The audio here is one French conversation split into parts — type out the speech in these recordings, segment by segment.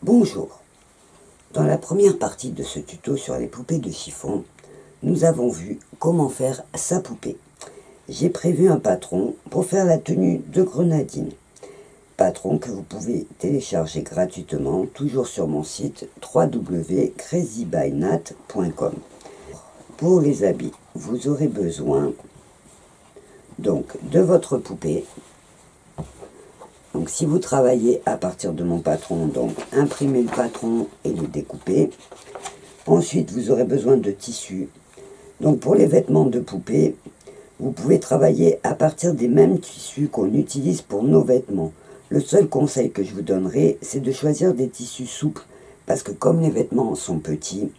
Bonjour. Dans la première partie de ce tuto sur les poupées de chiffon, nous avons vu comment faire sa poupée. J'ai prévu un patron pour faire la tenue de grenadine. Patron que vous pouvez télécharger gratuitement, toujours sur mon site www.crazybynat.com. Pour les habits, vous aurez besoin donc de votre poupée. Donc si vous travaillez à partir de mon patron, donc imprimez le patron et le découpez. Ensuite, vous aurez besoin de tissu. Donc pour les vêtements de poupée, vous pouvez travailler à partir des mêmes tissus qu'on utilise pour nos vêtements. Le seul conseil que je vous donnerai, c'est de choisir des tissus souples, parce que comme les vêtements sont petits,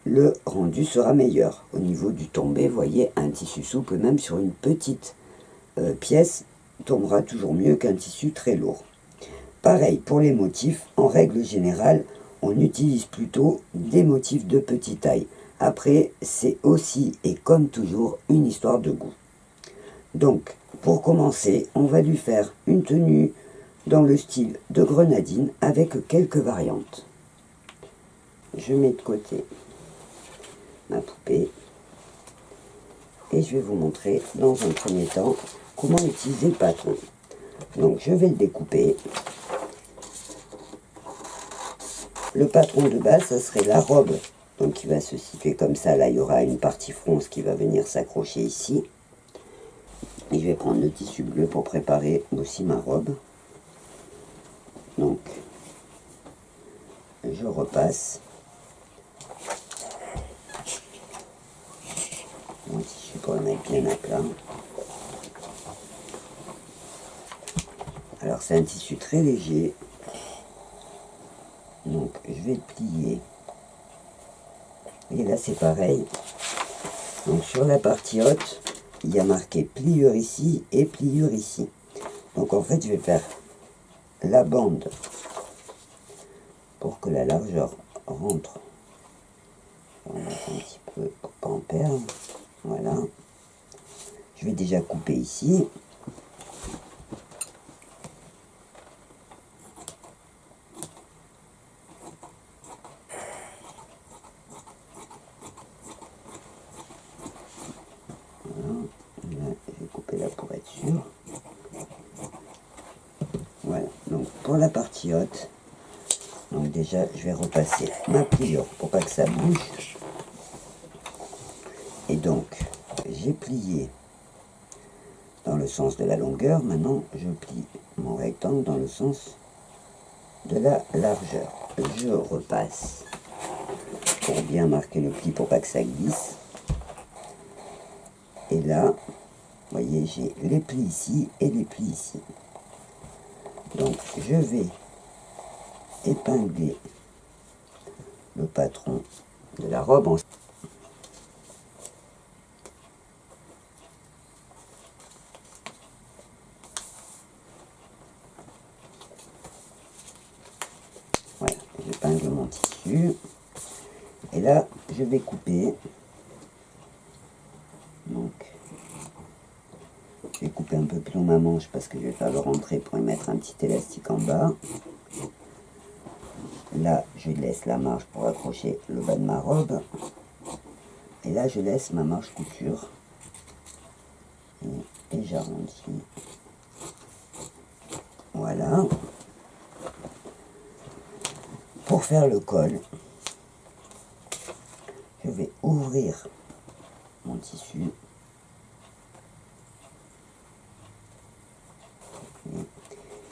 le rendu sera meilleur. Au niveau du tombé, vous voyez, un tissu souple, même sur une petite pièce, tombera toujours mieux qu'un tissu très lourd. Pareil pour les motifs, en règle générale, on utilise plutôt des motifs de petite taille. Après, c'est aussi et comme toujours une histoire de goût. Donc, pour commencer, on va lui faire une tenue dans le style de grenadine avec quelques variantes. Je mets de côté ma poupée et je vais vous montrer dans un premier temps comment utiliser le patron. Donc je vais le découper. Le patron de base, ça serait la robe, donc qui va se situer comme ça. Là, il y aura une partie fronce qui va venir s'accrocher ici. Et je vais prendre le tissu bleu pour préparer aussi ma robe. Donc, je repasse mon tissu pour le mettre bien à plat. Alors, c'est un tissu très léger. Donc, je vais le plier. Et là, c'est pareil. Donc, sur la partie haute, il y a marqué pliure ici et pliure ici. Donc, en fait, je vais faire la bande pour que la largeur rentre. On va mettre un petit peu pour pas en perdre. Voilà. Je vais déjà couper ici. Voilà. Là, je vais couper là pour être sûr. Voilà. Donc pour la partie haute, donc déjà je vais repasser ma pliure pour pas que ça bouge. Et donc j'ai plié dans le sens de la longueur. Maintenant je plie mon rectangle dans le sens de la largeur. Je repasse pour bien marquer le pli pour pas que ça glisse. Et là, vous voyez, j'ai les plis ici et les plis ici. Donc je vais épingler le patron de la robe en voilà, j'épingle mon tissu et là je vais couper. Donc je vais couper un peu plus long ma manche parce que je vais faire le rentrer pour y mettre un petit élastique en bas. Là je laisse la marge pour accrocher le bas de ma robe et là je laisse ma marge couture et j'arrondis. Voilà. Pour faire le col, je vais ouvrir mon tissu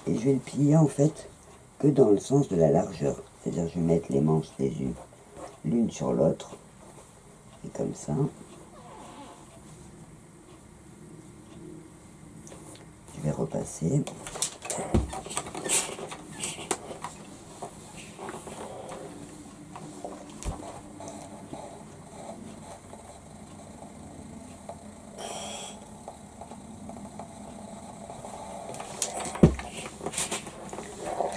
et je vais le plier en fait que dans le sens de la largeur, c'est-à-dire je vais mettre les manches les unes l'une sur l'autre et comme ça je vais repasser.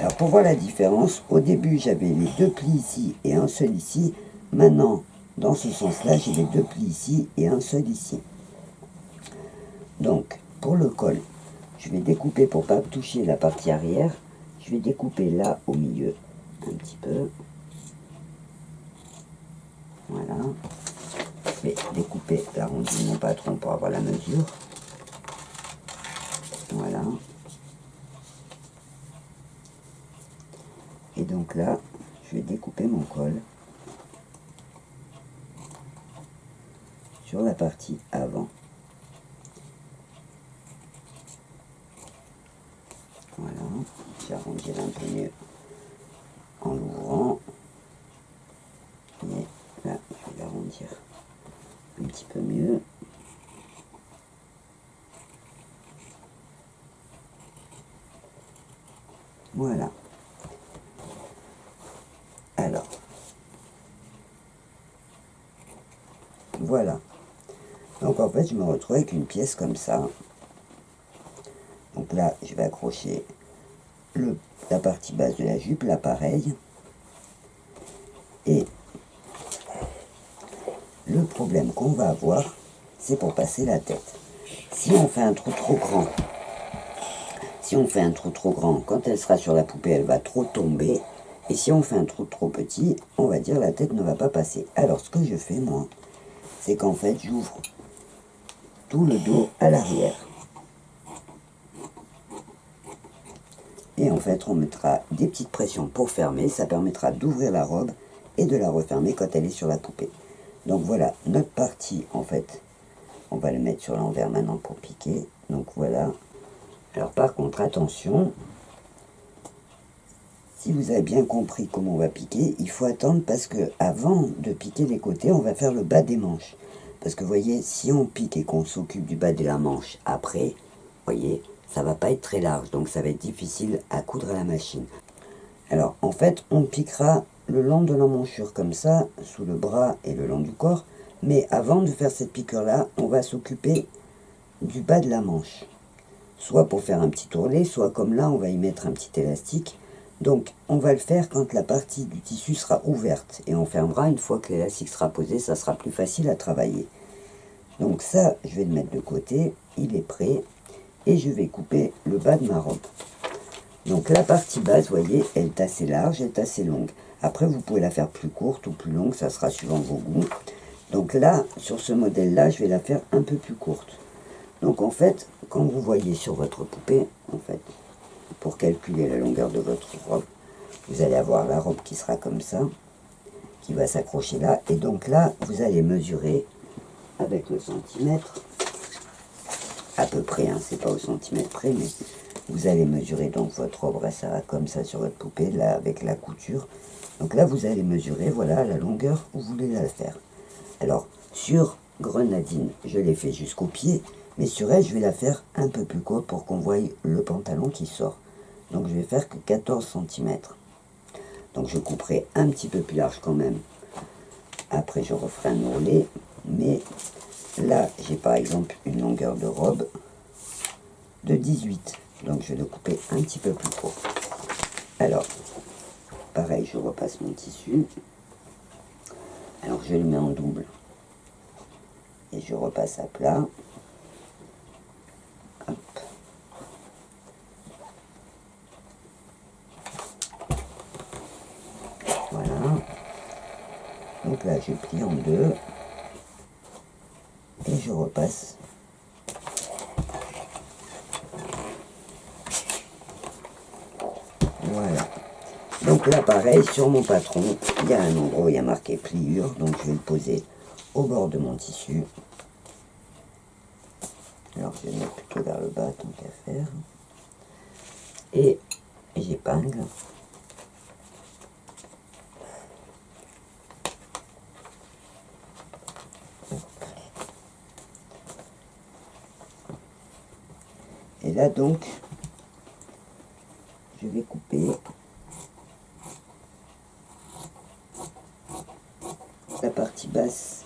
Alors pour voir la différence, au début j'avais les deux plis ici et un seul ici. Maintenant, dans ce sens-là, j'ai les deux plis ici et un seul ici. Donc, pour le col, je vais découper pour ne pas toucher la partie arrière. Je vais découper là au milieu, un petit peu. patron pour avoir la mesure. Voilà. Et donc là, je vais découper mon col sur la partie avant. Voilà, j'arrondis un peu mieux en l'ouvrant. Et là, je vais l'arrondir un petit peu mieux. Voilà. Alors, voilà. Donc en fait, je me retrouve avec une pièce comme ça. Donc là, je vais accrocher la partie basse de la jupe, là pareil. Et le problème qu'on va avoir, c'est pour passer la tête. Si on fait un trou trop grand, quand elle sera sur la poupée, elle va trop tomber. Et si on fait un trou trop petit, on va dire la tête ne va pas passer. Alors ce que je fais moi, c'est qu'en fait j'ouvre tout le dos à l'arrière. Et en fait on mettra des petites pressions pour fermer, ça permettra d'ouvrir la robe et de la refermer quand elle est sur la poupée. Donc voilà notre partie en fait. On va le mettre sur l'envers maintenant pour piquer. Donc voilà. Alors par contre attention, si vous avez bien compris comment on va piquer, il faut attendre parce que avant de piquer les côtés, on va faire le bas des manches. Parce que vous voyez, si on pique et qu'on s'occupe du bas de la manche après, vous voyez, ça va pas être très large, donc ça va être difficile à coudre à la machine. Alors en fait, on piquera le long de l'emmanchure comme ça, sous le bras et le long du corps, mais avant de faire cette piqûre-là, on va s'occuper du bas de la manche. Soit pour faire un petit ourlet, soit comme là, on va y mettre un petit élastique. Donc, on va le faire quand la partie du tissu sera ouverte. Et on fermera une fois que l'élastique sera posé, ça sera plus facile à travailler. Donc ça, je vais le mettre de côté, il est prêt. Et je vais couper le bas de ma robe. Donc la partie basse, vous voyez, elle est assez large, elle est assez longue. Après, vous pouvez la faire plus courte ou plus longue, ça sera suivant vos goûts. Donc là, sur ce modèle-là, je vais la faire un peu plus courte. Donc en fait, quand vous voyez sur votre poupée, en fait, pour calculer la longueur de votre robe, vous allez avoir la robe qui sera comme ça, qui va s'accrocher là, et donc là, vous allez mesurer avec le centimètre, à peu près, hein, c'est pas au centimètre près, mais vous allez mesurer donc votre robe restera comme ça sur votre poupée, là, avec la couture. Donc là, vous allez mesurer, voilà, la longueur où vous voulez la faire. Alors, sur Grenadine, je l'ai fait jusqu'au pied, mais sur elle, je vais la faire un peu plus courte pour qu'on voie le pantalon qui sort. Donc je vais faire que 14 cm. Donc je couperai un petit peu plus large quand même. Après, je referai un ourlet, mais là, j'ai par exemple une longueur de robe de 18. Donc je vais le couper un petit peu plus court. Alors, pareil, je repasse mon tissu. Alors je le mets en double. Et je repasse à plat. Hop. Voilà. Donc là, je plie en deux. Et je repasse. Voilà. Donc là, pareil, sur mon patron, il y a un endroit où il y a marqué pliure. Donc je vais le poser au bord de mon tissu. Alors je vais le mettre plutôt vers le bas, tant qu'à faire. Et j'épingle. Et là donc, je vais couper la partie basse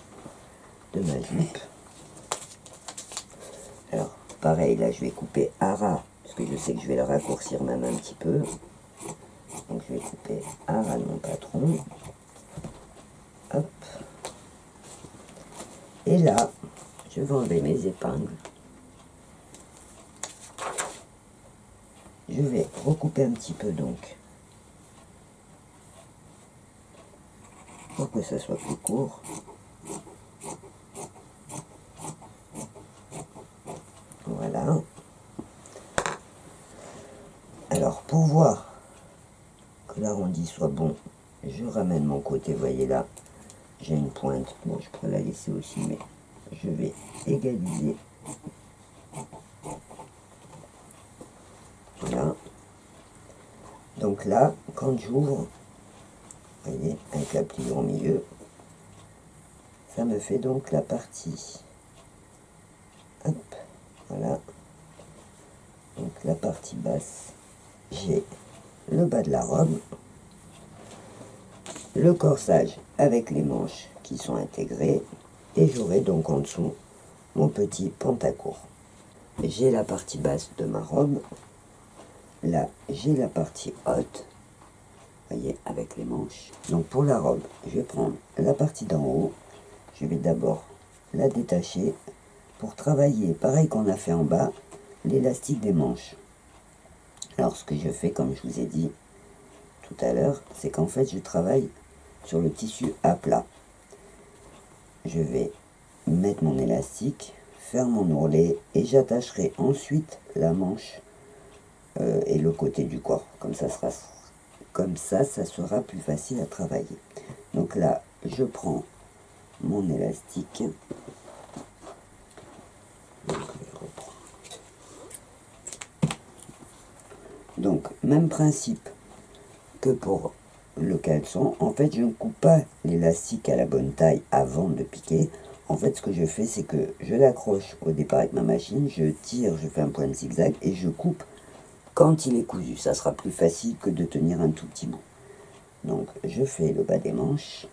de ma jupe. Alors, pareil, là je vais couper à ras, parce que je sais que je vais le raccourcir même un petit peu. Donc je vais couper à ras de mon patron. Hop. Et là, je vais enlever mes épingles. Je vais recouper un petit peu donc, pour que ça soit plus court. arrondi soit bon, je ramène mon côté, voyez là, j'ai une pointe, bon je pourrais la laisser aussi, mais je vais égaliser. Voilà. Donc là, quand j'ouvre, vous voyez, avec la pliure au milieu, ça me fait donc la partie. Hop, voilà. Donc la partie basse, j'ai le bas de la robe, le corsage avec les manches qui sont intégrées, et j'aurai donc en dessous mon petit pantacourt. J'ai la partie basse de ma robe, là j'ai la partie haute, voyez, avec les manches. Donc pour la robe, je vais prendre la partie d'en haut, je vais d'abord la détacher pour travailler, pareil qu'on a fait en bas, l'élastique des manches. Alors ce que je fais, comme je vous ai dit tout à l'heure, c'est qu'en fait je travaille sur le tissu à plat. Je vais mettre mon élastique, faire mon ourlet et j'attacherai ensuite la manche et le côté du corps. Comme ça, ça sera plus facile à travailler. Donc là, je prends mon élastique. Donc, même principe que pour le caleçon. En fait, je ne coupe pas l'élastique à la bonne taille avant de piquer. En fait, ce que je fais, c'est que je l'accroche au départ avec ma machine, je tire, je fais un point de zigzag et je coupe quand il est cousu. Ça sera plus facile que de tenir un tout petit bout. Donc, je fais le bas des manches.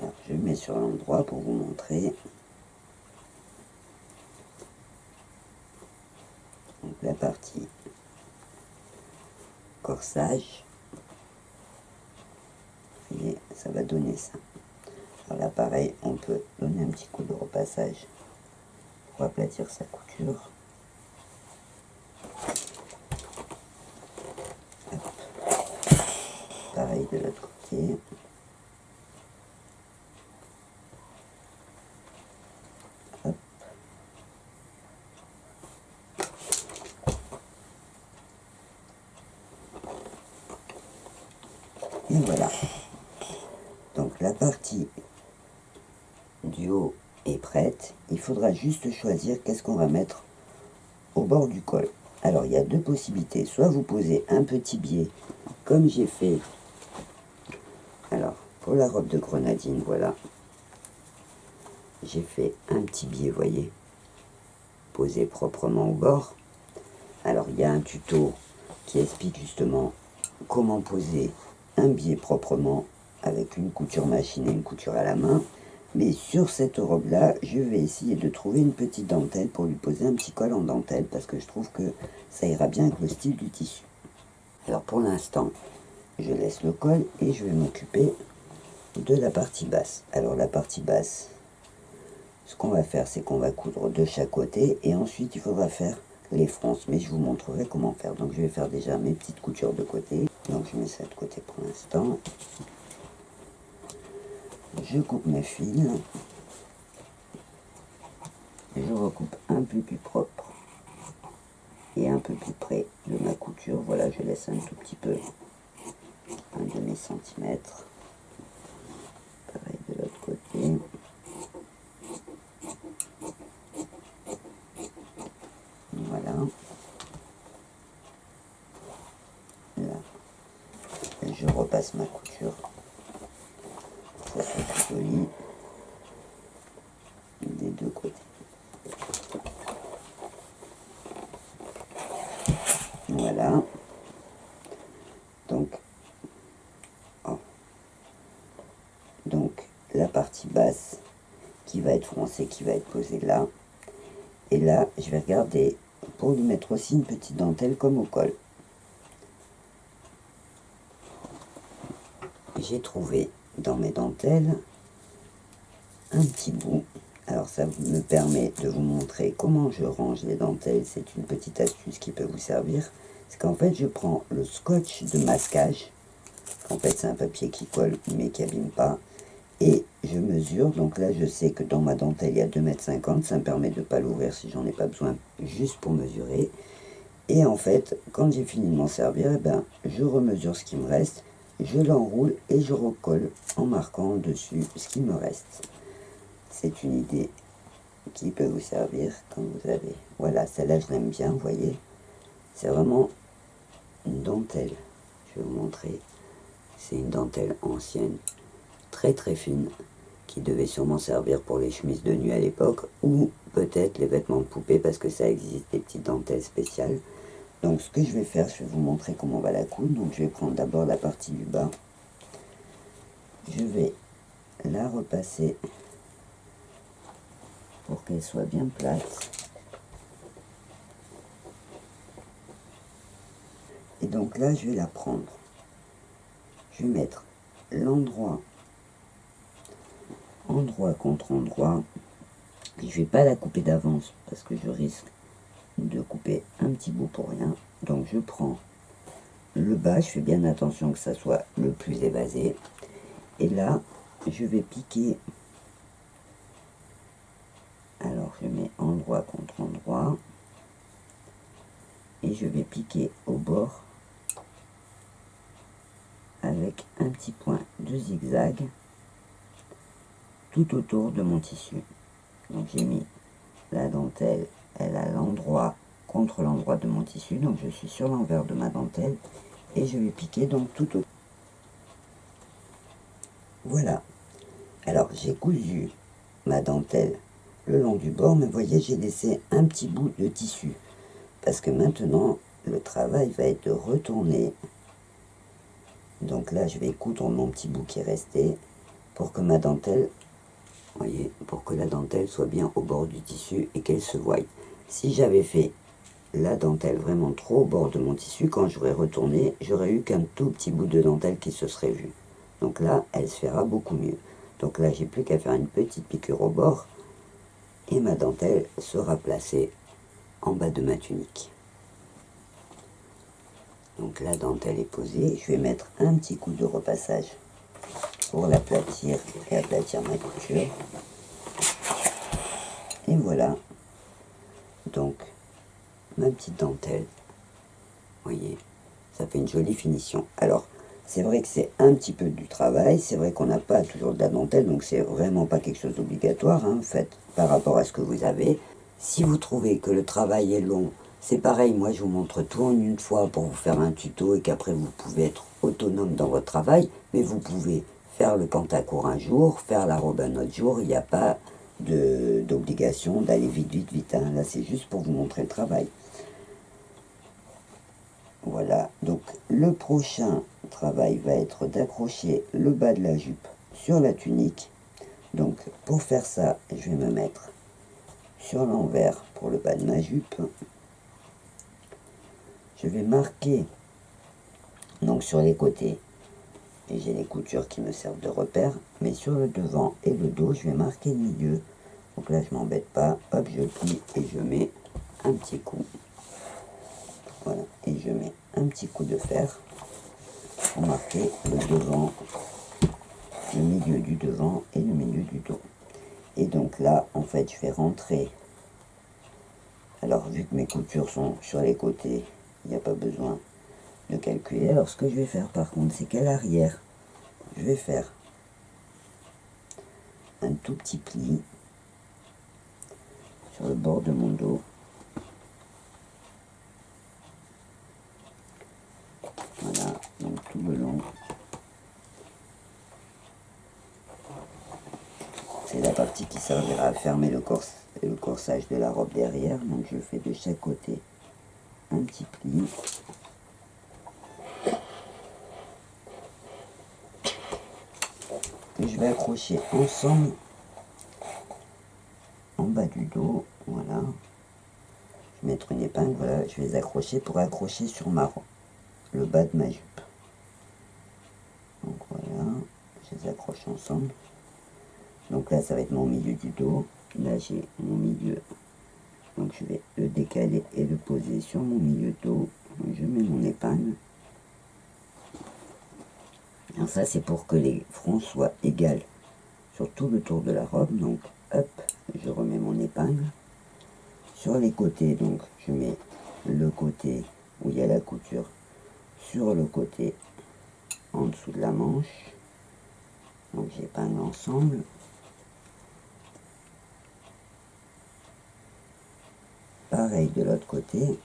Alors, je mets sur l'endroit pour vous montrer. Donc, la partie corsage. Vous voyez, ça va donner ça. Alors là, pareil, on peut donner un petit coup de repassage pour aplatir sa couture. Hop. Pareil de l'autre côté. Hop. Et voilà. Donc la partie du haut est prête. Il faudra juste choisir qu'est-ce qu'on va mettre au bord du col. Alors il y a deux possibilités. Soit vous posez un petit biais comme j'ai fait. Alors pour la robe de grenadine, voilà. J'ai fait un petit biais, voyez, posé proprement au bord. Alors il y a un tuto qui explique justement comment poser un biais proprement avec une couture machine et une couture à la main. Mais sur cette robe là, je vais essayer de trouver une petite dentelle pour lui poser un petit col en dentelle parce que je trouve que ça ira bien avec le style du tissu. Alors pour l'instant, je laisse le col et je vais m'occuper de la partie basse. Alors la partie basse, ce qu'on va faire, c'est qu'on va coudre de chaque côté et ensuite il faudra faire les fronces, mais je vous montrerai comment faire. Donc je vais faire déjà mes petites coutures de côté. Donc je mets ça de côté pour l'instant. Je coupe mes fils. Je recoupe un peu plus propre et un peu plus près de ma couture. Voilà, je laisse un tout petit peu, un demi-centimètre. Pareil de l'autre côté. Voilà. Là, et je repasse ma couture. Ça fait tout joli des deux côtés. Voilà. Donc, la partie basse qui va être froncée, qui va être posée là. Et là, je vais regarder pour lui mettre aussi une petite dentelle comme au col. J'ai trouvé dans mes dentelles un petit bout. Alors ça me permet de vous montrer comment je range les dentelles. C'est une petite astuce qui peut vous servir. C'est qu'en fait je prends le scotch de masquage. En fait c'est un papier qui colle mais qui abîme pas. Et je mesure. Donc là je sais que dans ma dentelle il y a 2,50 m. Ça me permet de ne pas l'ouvrir si j'en ai pas besoin, juste pour mesurer. Et en fait, quand j'ai fini de m'en servir, eh ben, je remesure ce qui me reste, je l'enroule et je recolle en marquant dessus ce qui me reste. C'est une idée qui peut vous servir quand vous avez... Voilà, celle-là je l'aime bien, vous voyez. C'est vraiment une dentelle. Je vais vous montrer. C'est une dentelle ancienne, très très fine, qui devait sûrement servir pour les chemises de nuit à l'époque, ou peut-être les vêtements de poupée, parce que ça existe, des petites dentelles spéciales. Donc ce que je vais faire, je vais vous montrer comment on va la coudre. Donc je vais prendre d'abord la partie du bas. Je vais la repasser pour qu'elle soit bien plate. Et donc là, je vais la prendre. Je vais mettre l'endroit endroit contre endroit. Je ne vais pas la couper d'avance parce que je risque de couper un petit bout pour rien. Donc je prends le bas, je fais bien attention que ça soit le plus évasé. Et là, je vais piquer. Alors je mets endroit contre endroit. Et je vais piquer au bord avec un petit point de zigzag tout autour de mon tissu. Donc j'ai mis la dentelle, elle a l'endroit contre l'endroit de mon tissu, donc je suis sur l'envers de ma dentelle et je vais piquer donc tout autour. Voilà. Alors j'ai cousu ma dentelle le long du bord, mais vous voyez, j'ai laissé un petit bout de tissu parce que maintenant le travail va être de retourner. Donc là je vais coudre mon petit bout qui est resté pour que ma dentelle, voyez, pour que la dentelle soit bien au bord du tissu et qu'elle se voie. Si j'avais fait la dentelle vraiment trop au bord de mon tissu, quand j'aurais retourné, j'aurais eu qu'un tout petit bout de dentelle qui se serait vu. Donc là, elle se fera beaucoup mieux. Donc là, j'ai plus qu'à faire une petite piqûre au bord et ma dentelle sera placée en bas de ma tunique. Donc la dentelle est posée. Je vais mettre un petit coup de repassage pour l'aplatir et aplatir ma couture. Et voilà. Donc, ma petite dentelle. Voyez, ça fait une jolie finition. Alors, c'est vrai que c'est un petit peu du travail, c'est vrai qu'on n'a pas toujours de la dentelle, donc c'est vraiment pas quelque chose d'obligatoire, hein, faites par rapport à ce que vous avez. Si vous trouvez que le travail est long, c'est pareil, moi je vous montre tout en une fois pour vous faire un tuto et qu'après vous pouvez être autonome dans votre travail, mais vous pouvez faire le pantacourt un jour, faire la robe un autre jour, il n'y a pas d'obligation d'aller vite, hein. Là c'est juste pour vous montrer le travail. Voilà, donc le prochain travail va être d'accrocher le bas de la jupe sur la tunique. Donc pour faire ça, je vais me mettre sur l'envers pour le bas de ma jupe. Je vais marquer donc sur les côtés, et j'ai les coutures qui me servent de repère, mais sur le devant et le dos, je vais marquer le milieu. Donc là, je m'embête pas, hop, je plie et je mets un petit coup. Voilà, et je mets un petit coup de fer pour marquer le devant, le milieu du devant et le milieu du dos. Et donc là, en fait, je vais rentrer. Alors, vu que mes coutures sont sur les côtés, il n'y a pas besoin de calculer. Alors, ce que je vais faire, par contre, c'est qu'à l'arrière, je vais faire un tout petit pli sur le bord de mon dos. Voilà, donc tout le long. C'est la partie qui servira à fermer le corsage de la robe derrière. Donc je fais de chaque côté un petit pli. Que je vais accrocher ensemble en bas du dos. Voilà. Je vais mettre une épingle, voilà, je vais les accrocher pour accrocher sur le bas de ma jupe. Donc voilà, je les accroche ensemble. Donc là, ça va être mon milieu du dos. Là, j'ai mon milieu. Donc je vais le décaler et le poser sur mon milieu de dos. Donc, je mets mon épingle. Alors ça, c'est pour que les fronts soient égales sur tout le tour de la robe. Donc, hop, je remets mon épingle. Sur les côtés, donc, je mets le côté où il y a la couture sur le côté en dessous de la manche. Donc j'épingle ensemble. Pareil de l'autre côté.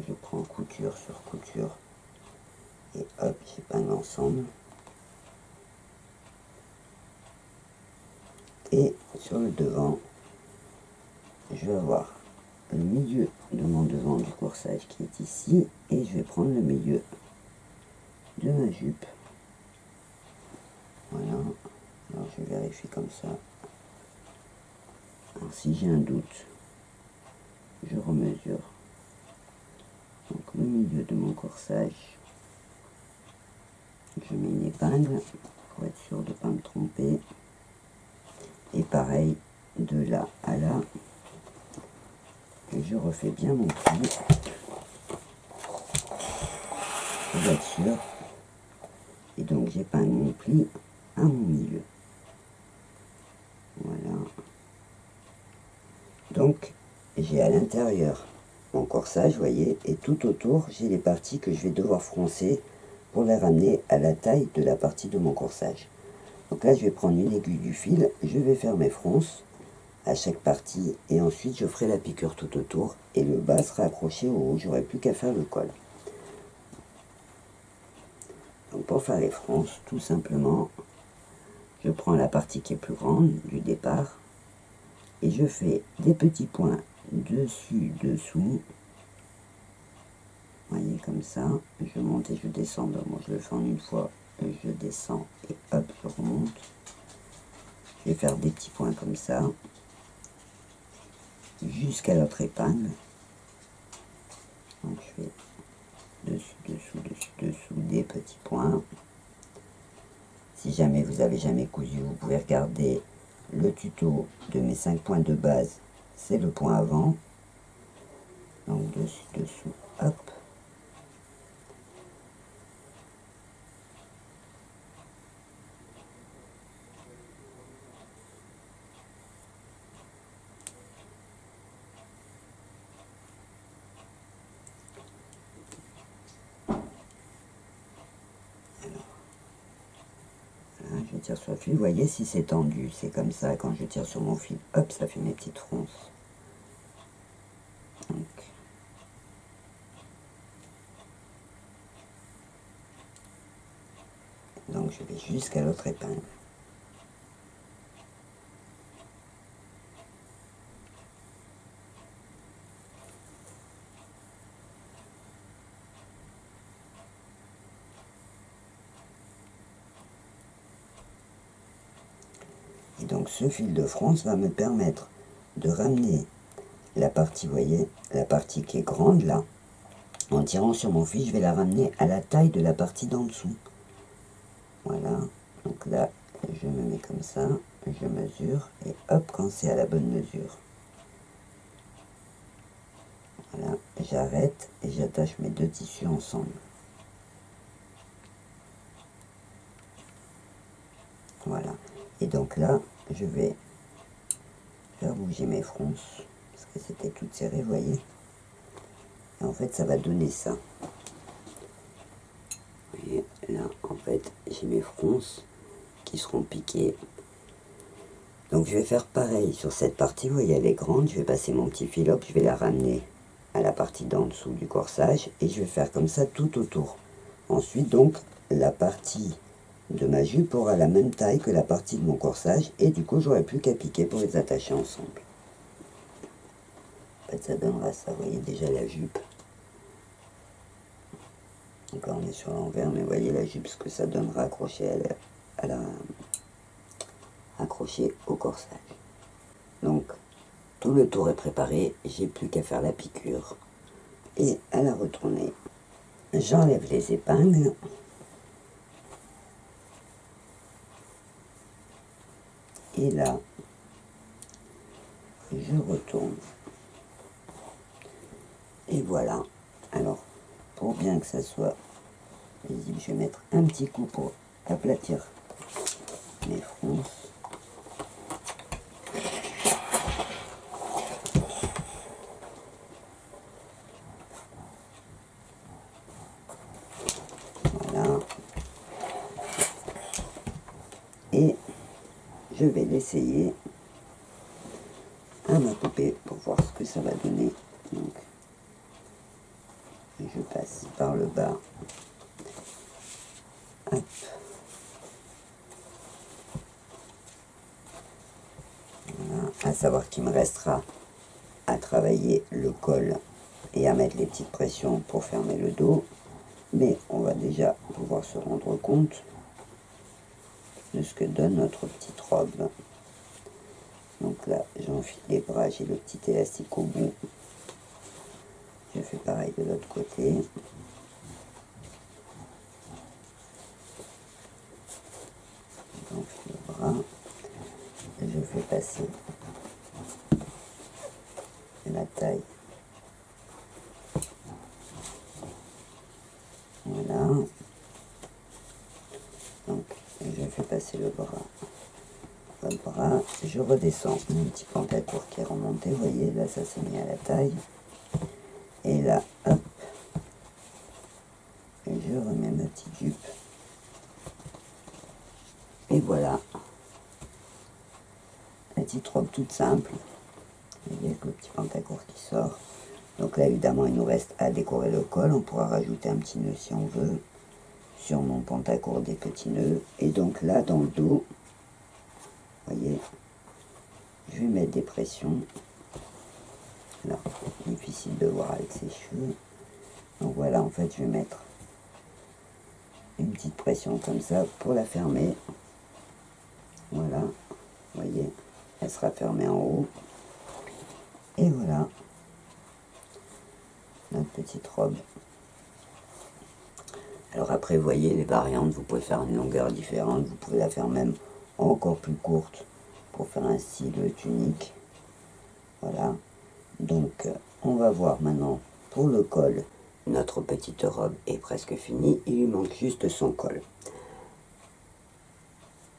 Je prends couture sur couture et hop, j'épingle ensemble. Et sur le devant, je vais avoir le milieu de mon devant du corsage qui est ici, et je vais prendre le milieu de ma jupe. Voilà. Alors je vérifie comme ça. Alors si j'ai un doute, je remesure. Donc le milieu de mon corsage, je mets une épingle pour être sûr de ne pas me tromper. Et pareil, de là à là, et je refais bien mon pli pour être sûr. Et donc j'épingle mon pli à mon milieu. Voilà. Donc j'ai à l'intérieur mon corsage, vous voyez, et tout autour, j'ai les parties que je vais devoir froncer pour les ramener à la taille de la partie de mon corsage. Donc là, je vais prendre une aiguille du fil, je vais faire mes fronces à chaque partie, et ensuite je ferai la piqûre tout autour, et le bas sera accroché au haut, j'aurai plus qu'à faire le col. Donc pour faire les fronces, tout simplement, je prends la partie qui est plus grande du départ, et je fais des petits points dessus, dessous, vous voyez, comme ça, je monte et je descends. Moi je le fais en une fois, je descends et hop, je remonte. Je vais faire des petits points comme ça, jusqu'à l'autre épingle. Donc je fais dessus, dessous, dessus, dessous, des petits points. Si jamais vous avez jamais cousu, vous pouvez regarder le tuto de mes 5 points de base, c'est le point avant. Donc dessus, dessous, hop. Je tire sur le fil, vous voyez, si c'est tendu, c'est comme ça. Quand je tire sur mon fil, hop, ça fait mes petites fronces. Donc je vais jusqu'à l'autre épingle. Et donc ce fil de fronce va me permettre de ramener la partie, vous voyez, la partie qui est grande là, en tirant sur mon fil, je vais la ramener à la taille de la partie d'en dessous. Voilà, donc là, je me mets comme ça, je mesure, et hop, quand c'est à la bonne mesure. Voilà, j'arrête et j'attache mes deux tissus ensemble. Voilà, et donc là, je vais faire bouger mes fronces, parce que c'était tout serré, vous voyez. Et en fait, ça va donner ça. Vous voyez, là, en fait, j'ai mes fronces qui seront piquées. Donc, je vais faire pareil sur cette partie. Vous voyez, elle est grande. Je vais passer mon petit fil, hop, je vais la ramener à la partie d'en dessous du corsage. Et je vais faire comme ça tout autour. Ensuite, donc, la partie de ma jupe aura la même taille que la partie de mon corsage. Et du coup, j'aurai plus qu'à piquer pour les attacher ensemble. En fait, ça donnera ça. Vous voyez déjà la jupe. Donc là on est sur l'envers, mais vous voyez la jupe, ce que ça donnera accroché accroché au corsage. Donc tout le tour est préparé, j'ai plus qu'à faire la piqûre et à la retourner. J'enlève les épingles. Et là, je retourne. Et voilà. Alors, pour bien que ça soit visible, je vais mettre un petit coup pour aplatir mes fronces. je vais l'essayer à ma poupée pour voir ce que ça va donner. Donc, je passe par le bas. Hop. Voilà. À savoir qu'il me restera à travailler le col et à mettre les petites pressions pour fermer le dos. Mais on va déjà pouvoir se rendre compte de ce que donne notre petite robe. Donc là, j'enfile les bras, j'ai le petit élastique au bout. Je fais pareil de l'autre côté. J'enfile le bras. Je fais passer la taille. Voilà. Donc, je fais passer le bras. Je redescends mon petit pantacourt qui est remonté. Vous voyez, là, ça s'est mis à la taille. Et là, hop. Et je remets ma petite jupe. Et voilà. La petite robe toute simple. Vous voyez, avec le petit pantacourt qui sort. Donc là, évidemment, il nous reste à décorer le col. On pourra rajouter un petit nœud si on veut. Sur mon pantacourt, des petits nœuds. Et donc là, dans le dos, vous voyez, je vais mettre des pressions. Alors, difficile de voir avec ses cheveux. Donc voilà, en fait, je vais mettre une petite pression comme ça pour la fermer. Voilà, vous voyez, elle sera fermée en haut. Et voilà, notre petite robe. Alors après, vous voyez, les variantes, vous pouvez faire une longueur différente. Vous pouvez la faire même encore plus courte pour faire un style tunique. Voilà. Donc, on va voir maintenant pour le col. Notre petite robe est presque finie. Il lui manque juste son col.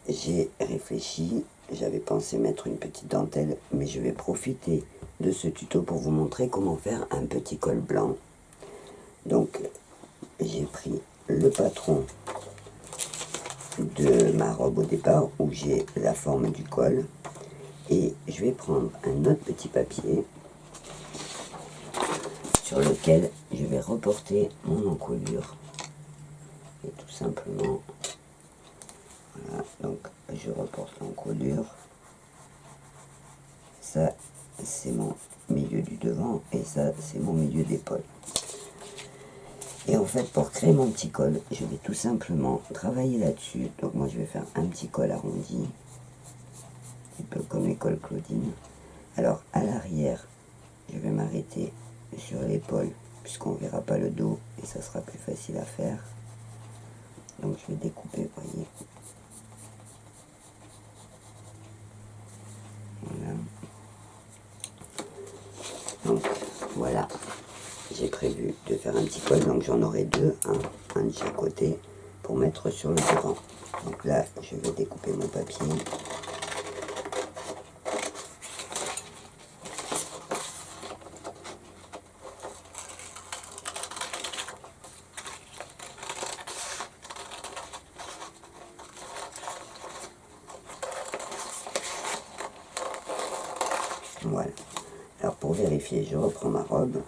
J'ai réfléchi. J'avais pensé mettre une petite dentelle, mais je vais profiter de ce tuto pour vous montrer comment faire un petit col blanc. Donc, j'ai pris le patron de ma robe au départ, où j'ai la forme du col. Et je vais prendre un autre petit papier sur lequel je vais reporter mon encolure. Et tout simplement, voilà, donc je reporte l'encolure. Ça, c'est mon milieu du devant et ça, c'est mon milieu d'épaule. Et en fait, pour créer mon petit col, je vais tout simplement travailler là-dessus. Donc moi, je vais faire un petit col arrondi, un peu comme l'école Claudine. Alors, à l'arrière, je vais m'arrêter sur l'épaule, puisqu'on ne verra pas le dos et ça sera plus facile à faire. Donc je vais découper, vous voyez. Voilà. Donc voilà, j'ai prévu de faire un petit col, donc j'en aurai deux, un de chaque côté, pour mettre sur le devant. Donc là, je vais découper mon papier. Voilà. Alors pour vérifier, je reprends ma robe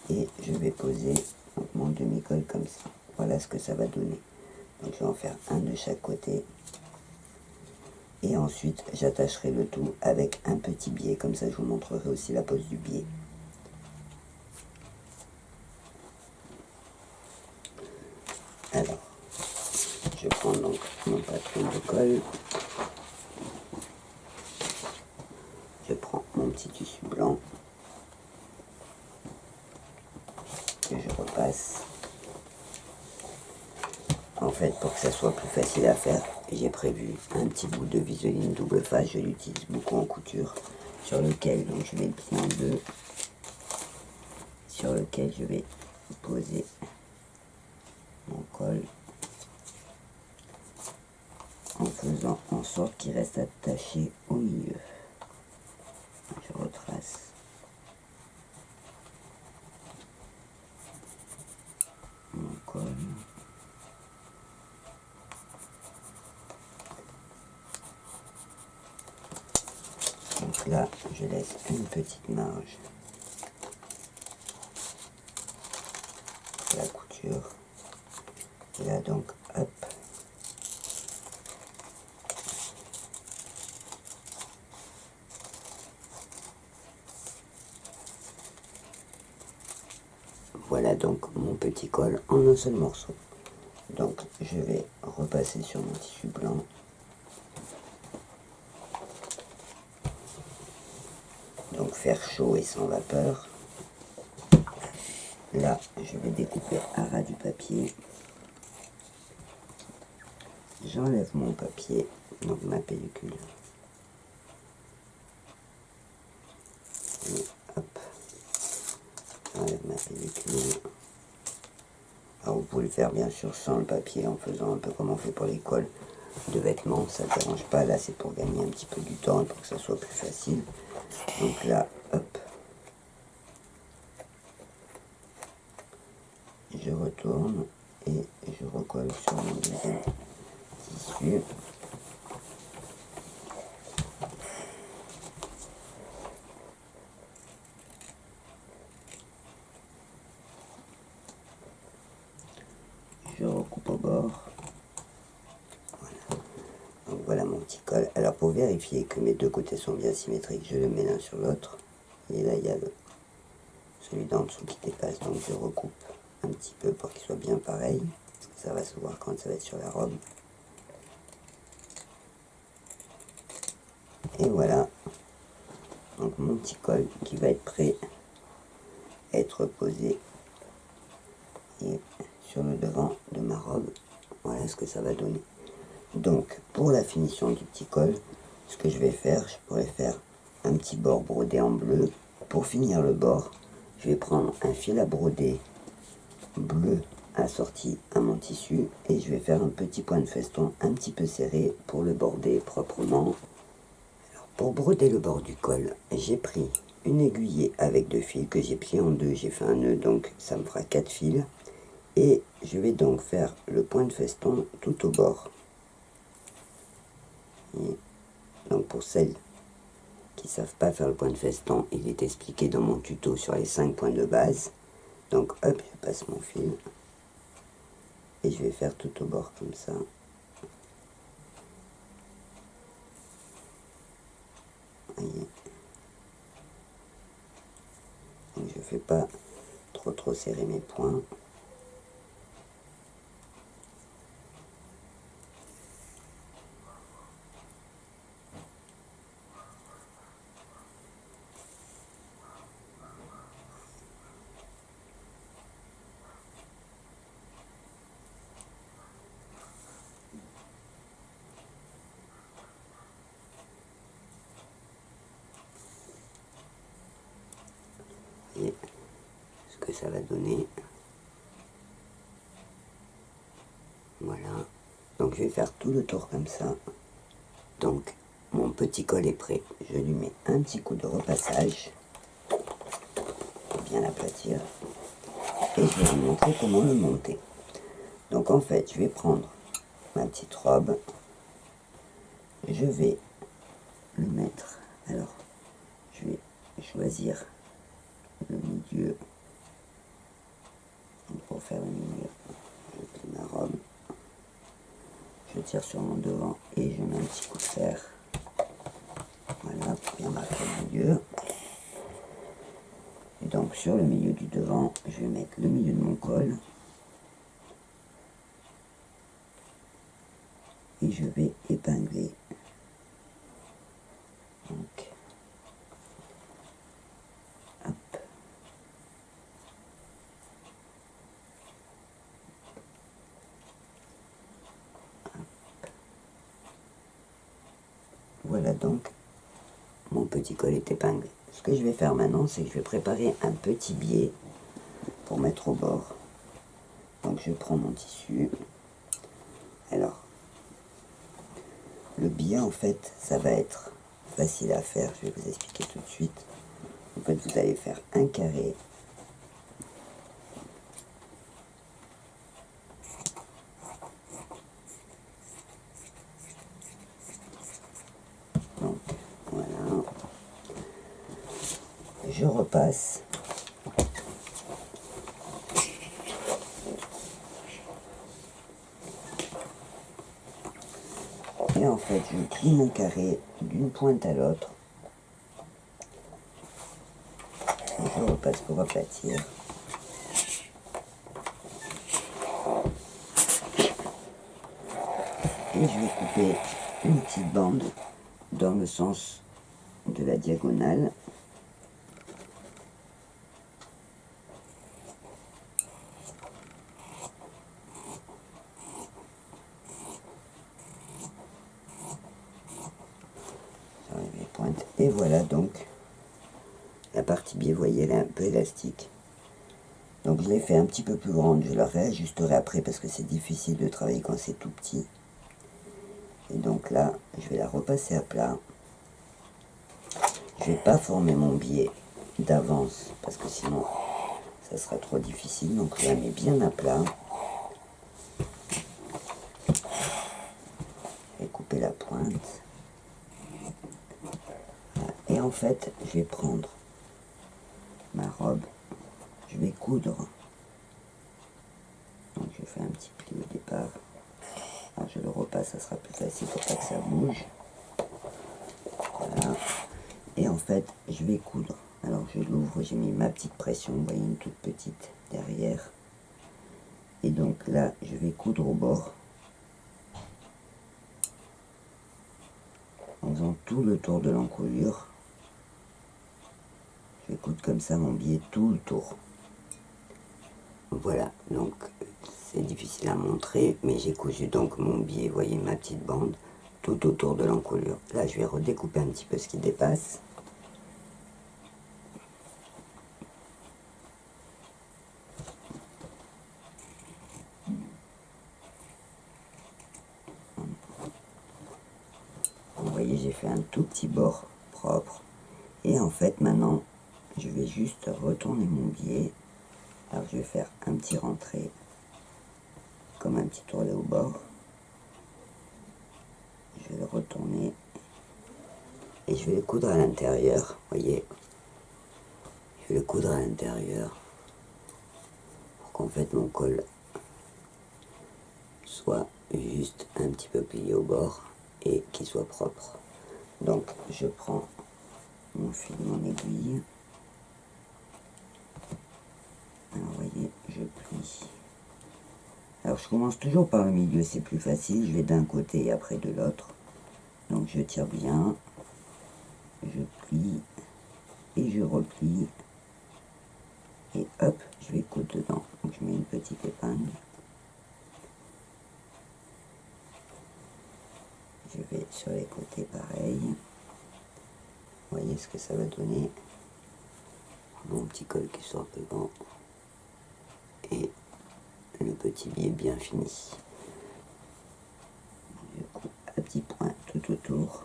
et je vais poser donc, mon demi-col comme ça. Voilà ce que ça va donner. Donc je vais en faire un de chaque côté. Et ensuite, j'attacherai le tout avec un petit biais. Comme ça, je vous montrerai aussi la pose du biais. Alors, je prends donc mon patron de col. Je prends mon petit tissu blanc. Que je repasse. En fait, pour que ça soit plus facile à faire, j'ai prévu un petit bout de viseline double face. Je l'utilise beaucoup en couture. Sur lequel, donc je vais le plier en deux. Sur lequel je vais poser mon col. En faisant en sorte qu'il reste attaché au milieu. Je retrace. Mon col. là, je laisse une petite marge pour la couture. Et là, donc, hop. Voilà donc mon petit col en un seul morceau. Donc, je vais repasser sur mon tissu blanc. Donc, faire chaud et sans vapeur. Là, je vais découper à ras du papier. J'enlève mon papier, donc ma pellicule. Et hop, j'enlève ma pellicule. Alors vous pouvez le faire bien sûr sans le papier, en faisant un peu comme on fait pour les cols de vêtements, ça ne dérange pas. Là, c'est pour gagner un petit peu du temps et pour que ça soit plus facile. Donc là, hop, je retourne et je recolle sur mon deuxième tissu. Je recoupe au bord. Voilà. Donc voilà mon petit col. Alors pour vérifier que mes deux côtés sont bien symétriques, je le mets l'un sur l'autre. Et là, il y a celui d'en dessous qui dépasse, donc je recoupe un petit peu pour qu'il soit bien pareil. Parce que ça va se voir quand ça va être sur la robe. Et voilà, donc mon petit col qui va être prêt à être posé et sur le devant de ma robe. Voilà ce que ça va donner. Donc pour la finition du petit col, ce que je vais faire, je pourrais faire un petit bord brodé en bleu. Pour finir le bord, je vais prendre un fil à broder bleu assorti à mon tissu et je vais faire un petit point de feston un petit peu serré pour le border proprement. Pour broder le bord du col, j'ai pris une aiguillée avec 2 fils que j'ai plié en deux. J'ai fait un nœud, donc ça me fera 4 fils. Et je vais donc faire le point de feston tout au bord. Et donc pour celles qui ne savent pas faire le point de feston, il est expliqué dans mon tuto sur les 5 points de base. Donc hop, je passe mon fil. Et je vais faire tout au bord comme ça. Voyez. Donc je ne fais pas trop serrer mes points. Et ce que ça va donner. Voilà. Donc je vais faire tout le tour comme ça. Donc mon petit col est prêt. Je lui mets un petit coup de repassage pour bien l'aplatir. Et je vais vous montrer comment le monter. Donc en fait, je vais prendre ma petite robe. Je vais le mettre. Alors, je vais choisir le milieu. Donc, pour faire le milieu, je plie ma robe. Je tire sur mon devant et je mets un petit coup de fer. Voilà, pour bien marquer le milieu. Et donc sur le milieu du devant, je vais mettre le milieu de mon col. Et je vais épingler. Donc, hop. Voilà donc, mon petit col est épinglé. Ce que je vais faire maintenant, c'est que je vais préparer un petit biais pour mettre au bord. Donc je prends mon tissu. Alors, le biais en fait, ça va être facile à faire. Je vais vous expliquer tout de suite. En fait, vous allez faire un carré. Donc, voilà. repasse. Et en fait, je plie mon carré d'une pointe à l'autre. Et je repasse pour aplatir. Et je vais couper une petite bande dans le sens de la diagonale. J'enlève les pointes. Et voilà donc la partie biais, vous voyez, elle est un peu élastique. Donc je l'ai fait un petit peu plus grande, je la réajusterai après parce que c'est difficile de travailler quand c'est tout petit. Et donc là, je vais la repasser à plat. Je vais pas former mon biais d'avance parce que sinon ça sera trop difficile. Donc je la mets bien à plat. Je vais couper la pointe. Voilà. Et en fait, je vais prendre ma robe. Je vais coudre. Donc je fais un petit pli au départ. Alors je le repasse, ça sera plus facile pour pas que ça bouge. Voilà. Et en fait, je vais coudre. Alors je l'ouvre, j'ai mis ma petite pression, vous voyez, une toute petite derrière. Et donc là, je vais coudre au bord. En faisant tout le tour de l'encolure. Je vais coudre comme ça mon biais tout le tour. Voilà, donc c'est difficile à montrer, mais j'ai cousu donc mon biais, vous voyez ma petite bande, tout autour de l'encolure. Là, je vais redécouper un petit peu ce qui dépasse. Vous voyez, j'ai fait un tout petit bord propre. Et en fait, maintenant, je vais juste retourner mon biais. Alors, je vais faire un petit rentré, comme un petit tourné au bord. Je vais le retourner. Et je vais le coudre à l'intérieur, vous voyez. Je vais le coudre à l'intérieur. Pour qu'en fait, mon col soit juste un petit peu plié au bord et qu'il soit propre. Donc, je prends mon fil, mon aiguille. Alors, vous voyez, je plie. Alors, je commence toujours par le milieu, c'est plus facile. Je vais d'un côté et après de l'autre. Donc, je tire bien. Je plie et je replie. Et hop, je vais coudre dedans. Donc, je mets une petite épingle. Je vais sur les côtés pareil. Vous voyez ce que ça va donner. Mon petit col qui sort devant. Et le petit biais bien fini. Je coupe à petits points tout autour.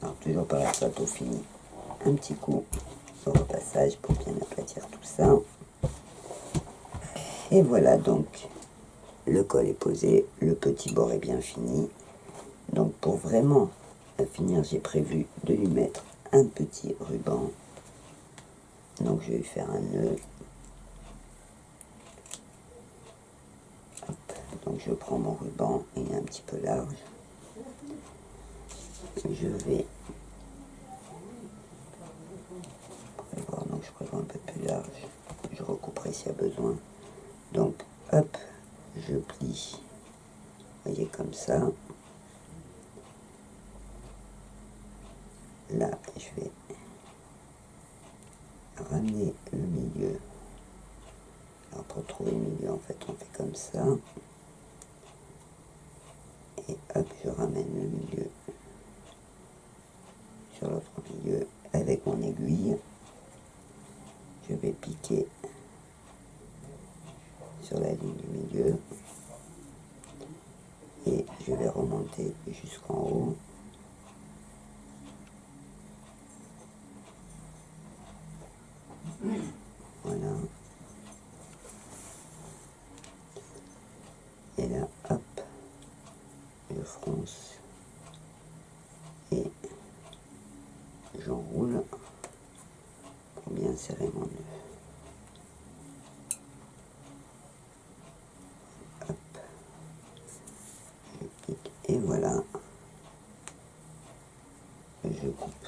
Alors toujours par la pâte au fini. Un petit coup au repassage pour bien aplatir tout ça. Et voilà donc, le col est posé, le petit bord est bien fini. Donc pour vraiment finir, j'ai prévu de lui mettre un petit ruban. Donc je vais lui faire un nœud. Hop. Donc je prends mon ruban, il est un petit peu large. Je vais prévoir, donc je prévois un peu plus large. Je recouperai s'il y a besoin. Donc hop, je plie. Vous voyez comme ça. Là, je vais ramener le milieu. Alors pour trouver le milieu, en fait, on fait comme ça. Et hop, je ramène le milieu sur l'autre milieu avec mon aiguille. Je vais piquer sur la ligne du milieu. Et je vais remonter jusqu'en haut. Voilà. Et là, hop, je de France et j'enroule pour bien serrer mon nœud. Hop. Je pique et voilà. Je coupe